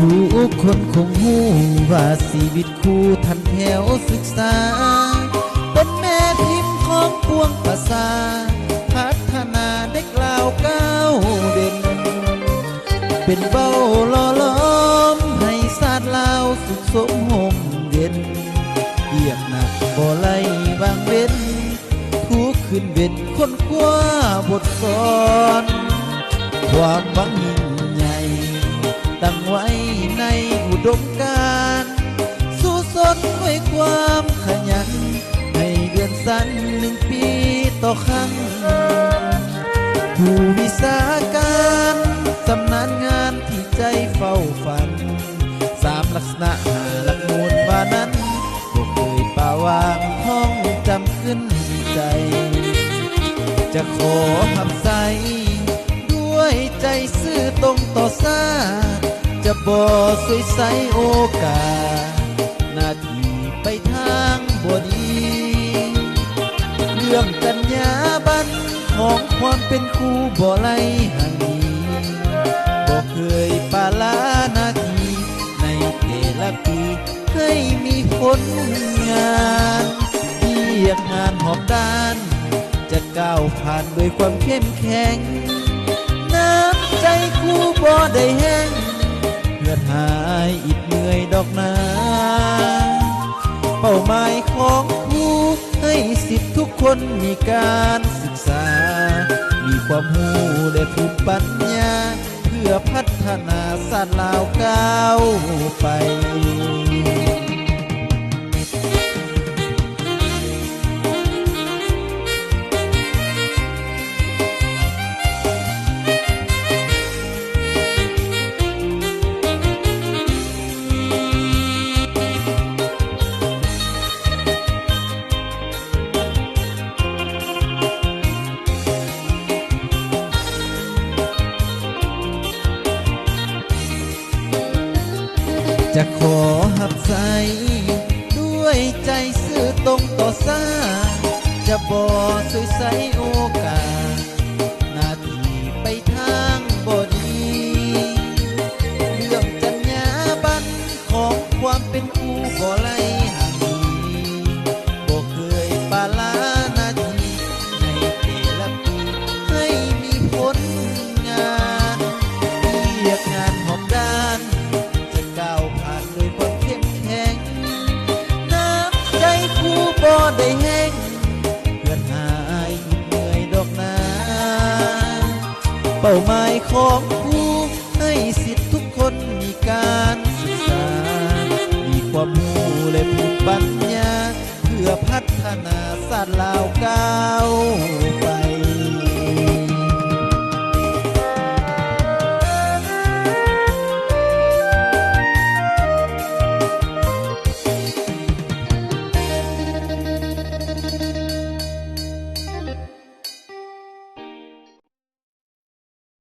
ทุกคนคงหูว่าชีวิตครูทันแถวศึกษาเป็นแม่พิมพ์ของปวงประสาพัฒนาได้กล่าวก้าวเด่นเป็นเบ้าล่อล้อมให้ศาสตร์ลาวสุขสมห่มเย็นเกียกหนักบ่ไล่บางเว้นทุกขึ้นเว้นคนคว้าบทสอนความหวังยิ่งใหญ่ตั้งไว้ในอุดมการณ์สู้สดด้วยความขยันให้เดือนสั้น1 ปีต่อครั้งผู้วิสาการสำนานงานที่ใจเฝ้าฝัน3 ลักษณะ5 หลักมูลว่านั้นบ่เคยป่าวางท่องจำขึ้นใจจะขอหับใสด้วยใจซื่อตรงต่อซาจะบ่สวยใสโอกาสหน้าที่ไปทางบ่ดีเรื่องจรรยาบรรณของความเป็นครูบ่ไล่ห่างบ่เคยปาลาหน้าที่ในแต่ละปีให้มีผลงานเรียกงานหอบด้านจะก้าวผ่านด้วยความเข้มแข็งน้ำใจครูบ่ได้แห้งเพื่อหายอิดเหนื่อยดอกนาเป้าหมายของครูให้สิทธิทุกคนมีการศึกษามีความรู้และภูมิปัญญาเพื่อพัฒนาศาสตร์ลาวก้าวไปจะขอหับใสด้วยใจซื่อตรงต่อซาจะบ่สวยใสโอกาสหน้าที่ไปทางบ่ดีเรื่องจรรยาบรรณของความเป็นครูบ่ไล่ห่างบ่เคยปาลาหน้าที่ในแต่ละปีให้มีผลงานเรียกงานหอบด้านก้าวผ่านด้วยความเข้มแข็งน้ำใจครูบ่ได้แห้งเพื่อหายเหนื่อยดอกนาเป้าหมายของครูให้สิทธิทุกคนมีการศึกษามีความรู้และภูมิปัญญาเพื่อพัฒนาศาสตร์ลาวก้าวไป